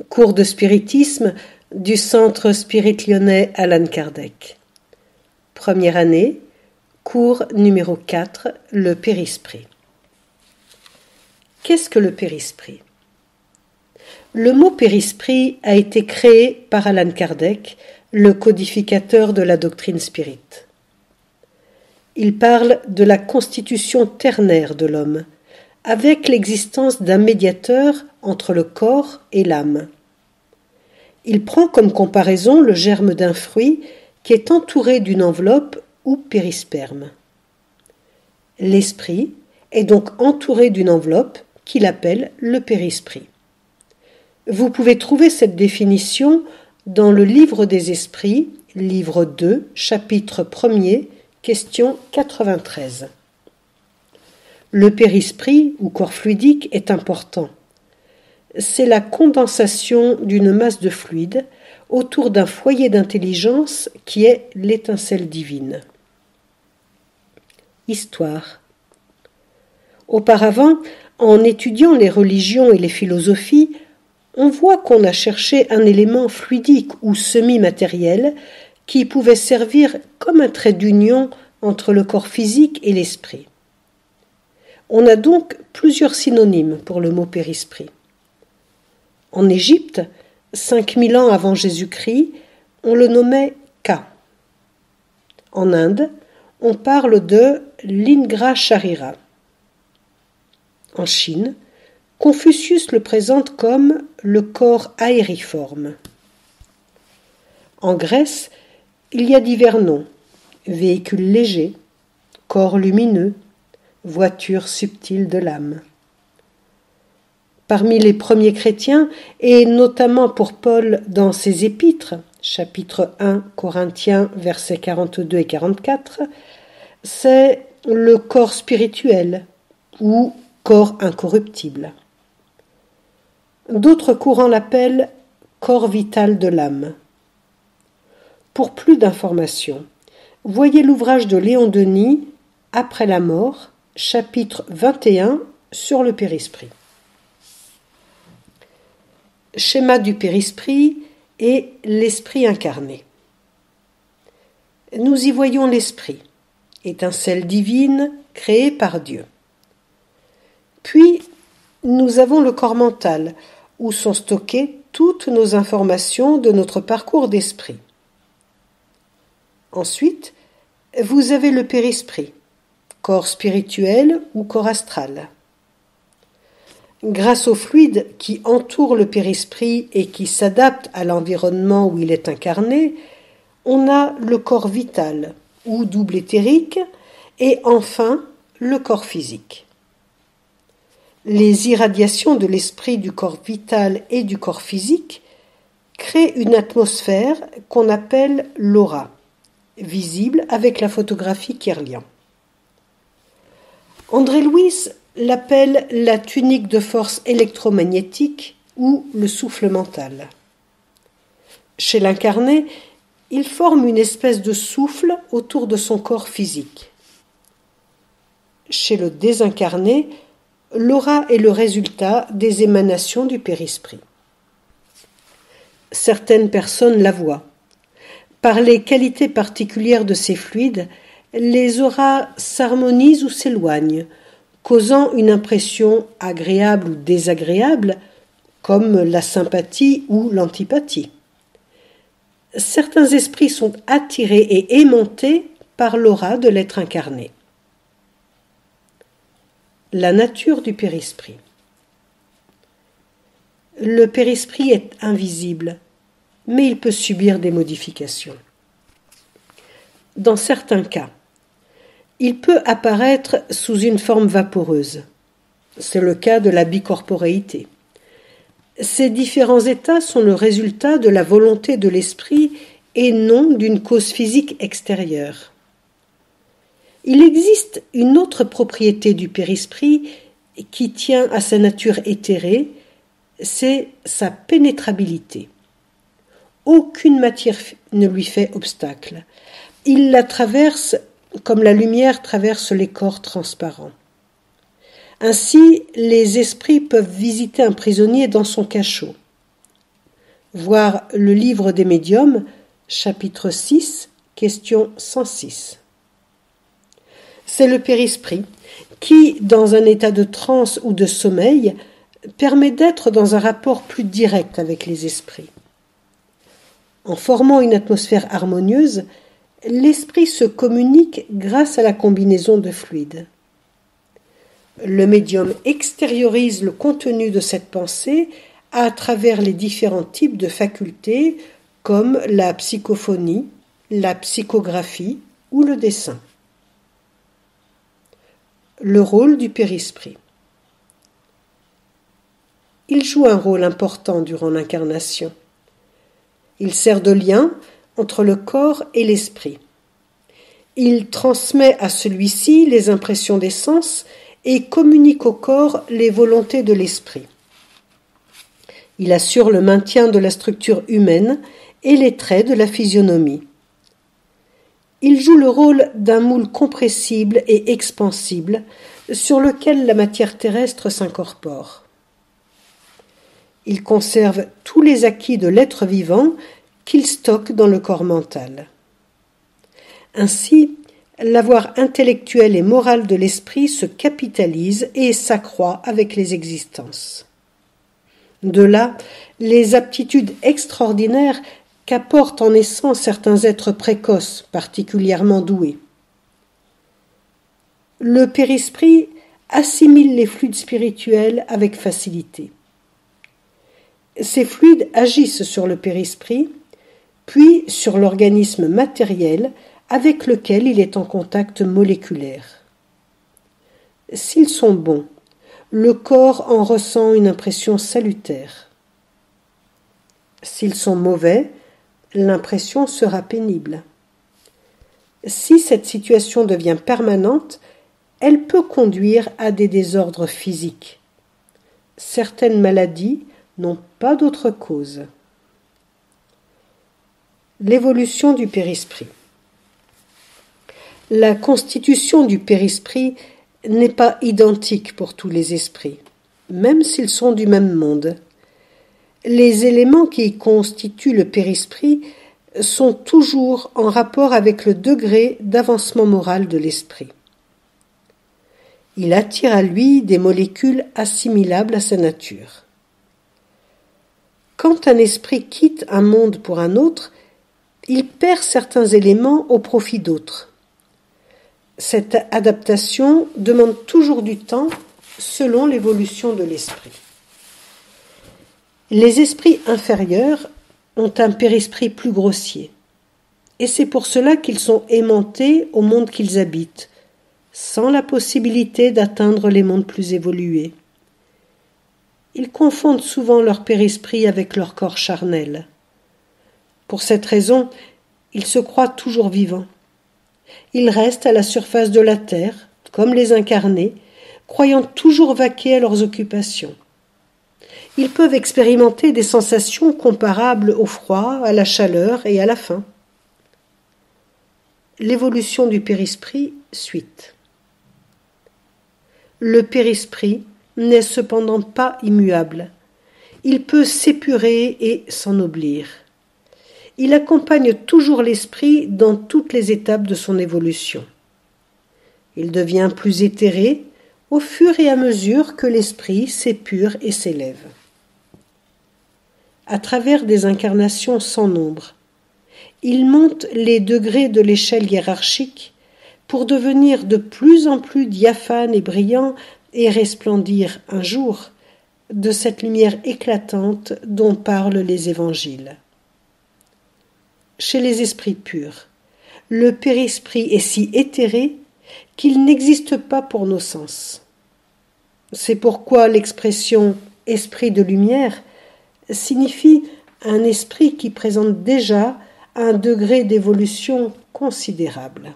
Cours de spiritisme du Centre Spirit Lyonnais Allan Kardec. Première année, cours numéro 4, le périsprit. Qu'est-ce que le périsprit? Le mot périsprit a été créé par Allan Kardec, le codificateur de la doctrine spirit. Il parle de la constitution ternaire de l'homme, avec l'existence d'un médiateur entre le corps et l'âme. Il prend comme comparaison le germe d'un fruit qui est entouré d'une enveloppe ou périsperme. L'esprit est donc entouré d'une enveloppe qu'il appelle le périsprit. Vous pouvez trouver cette définition dans le livre des esprits, livre 2, chapitre 1er, question 93. Le périsprit, ou corps fluidique, est important. C'est la condensation d'une masse de fluide autour d'un foyer d'intelligence qui est l'étincelle divine. Histoire. Auparavant, en étudiant les religions et les philosophies, on voit qu'on a cherché un élément fluidique ou semi-matériel qui pouvait servir comme un trait d'union entre le corps physique et l'esprit. On a donc plusieurs synonymes pour le mot périsprit. En Égypte, 5000 ans avant Jésus-Christ, on le nommait Ka. En Inde, on parle de Lingra Sharira. En Chine, Confucius le présente comme le corps aériforme. En Grèce, il y a divers noms: véhicule léger, corps lumineux, voiture subtile de l'âme. Parmi les premiers chrétiens, et notamment pour Paul dans ses épîtres, chapitre 1 Corinthiens, versets 42 et 44, c'est le corps spirituel ou corps incorruptible. D'autres courants l'appellent corps vital de l'âme. Pour plus d'informations, voyez l'ouvrage de Léon Denis, Après la mort, chapitre 21 sur le périsprit. Schéma du périsprit et l'esprit incarné. Nous y voyons l'esprit, étincelle divine créée par Dieu. Puis, nous avons le corps mental, où sont stockées toutes nos informations de notre parcours d'esprit. Ensuite, vous avez le périsprit, corps spirituel ou corps astral. Grâce au fluide qui entoure le périsprit et qui s'adapte à l'environnement où il est incarné, on a le corps vital ou double éthérique et enfin le corps physique. Les irradiations de l'esprit du corps vital et du corps physique créent une atmosphère qu'on appelle l'aura, visible avec la photographie Kirlian. André Louis l'appelle la tunique de force électromagnétique ou le souffle mental. Chez l'incarné, il forme une espèce de souffle autour de son corps physique. Chez le désincarné, l'aura est le résultat des émanations du périsprit. Certaines personnes la voient. Par les qualités particulières de ces fluides, les auras s'harmonisent ou s'éloignent, causant une impression agréable ou désagréable, comme la sympathie ou l'antipathie. Certains esprits sont attirés et aimantés par l'aura de l'être incarné. La nature du périsprit. Le périsprit est invisible, mais il peut subir des modifications. Dans certains cas, il peut apparaître sous une forme vaporeuse. C'est le cas de la bicorporéité. Ces différents états sont le résultat de la volonté de l'esprit et non d'une cause physique extérieure. Il existe une autre propriété du périsprit qui tient à sa nature éthérée, c'est sa pénétrabilité. Aucune matière ne lui fait obstacle. Il la traverse comme la lumière traverse les corps transparents. Ainsi, les esprits peuvent visiter un prisonnier dans son cachot. Voir le livre des médiums, chapitre 6, question 106. C'est le périsprit qui, dans un état de transe ou de sommeil, permet d'être dans un rapport plus direct avec les esprits. En formant une atmosphère harmonieuse, l'esprit se communique grâce à la combinaison de fluides. Le médium extériorise le contenu de cette pensée à travers les différents types de facultés comme la psychophonie, la psychographie ou le dessin. Le rôle du périsprit. Il joue un rôle important durant l'incarnation. Il sert de lien entre le corps et l'esprit. Il transmet à celui-ci les impressions des sens et communique au corps les volontés de l'esprit. Il assure le maintien de la structure humaine et les traits de la physionomie. Il joue le rôle d'un moule compressible et expansible sur lequel la matière terrestre s'incorpore. Il conserve tous les acquis de l'être vivant qu'il stocke dans le corps mental. Ainsi, l'avoir intellectuel et moral de l'esprit se capitalise et s'accroît avec les existences. De là, les aptitudes extraordinaires qu'apportent en naissant certains êtres précoces, particulièrement doués. Le périsprit assimile les fluides spirituels avec facilité. Ces fluides agissent sur le périsprit, puis sur l'organisme matériel avec lequel il est en contact moléculaire. S'ils sont bons, le corps en ressent une impression salutaire. S'ils sont mauvais, l'impression sera pénible. Si cette situation devient permanente, elle peut conduire à des désordres physiques. Certaines maladies n'ont pas d'autre cause. L'évolution du périsprit. La constitution du périsprit n'est pas identique pour tous les esprits, même s'ils sont du même monde. Les éléments qui constituent le périsprit sont toujours en rapport avec le degré d'avancement moral de l'esprit. Il attire à lui des molécules assimilables à sa nature. Quand un esprit quitte un monde pour un autre, il perd certains éléments au profit d'autres. Cette adaptation demande toujours du temps selon l'évolution de l'esprit. Les esprits inférieurs ont un périsprit plus grossier, et c'est pour cela qu'ils sont aimantés au monde qu'ils habitent, sans la possibilité d'atteindre les mondes plus évolués. Ils confondent souvent leur périsprit avec leur corps charnel. Pour cette raison, ils se croient toujours vivants. Ils restent à la surface de la terre, comme les incarnés, croyant toujours vaquer à leurs occupations. Ils peuvent expérimenter des sensations comparables au froid, à la chaleur et à la faim. L'évolution du périsprit, suite. Le périsprit n'est cependant pas immuable. Il peut s'épurer et s'ennoblir. Il accompagne toujours l'esprit dans toutes les étapes de son évolution. Il devient plus éthéré au fur et à mesure que l'esprit s'épure et s'élève. À travers des incarnations sans nombre, il monte les degrés de l'échelle hiérarchique pour devenir de plus en plus diaphane et brillant et resplendir un jour de cette lumière éclatante dont parlent les évangiles. Chez les esprits purs, le périsprit est si éthéré qu'il n'existe pas pour nos sens. C'est pourquoi l'expression « esprit de lumière » signifie un esprit qui présente déjà un degré d'évolution considérable.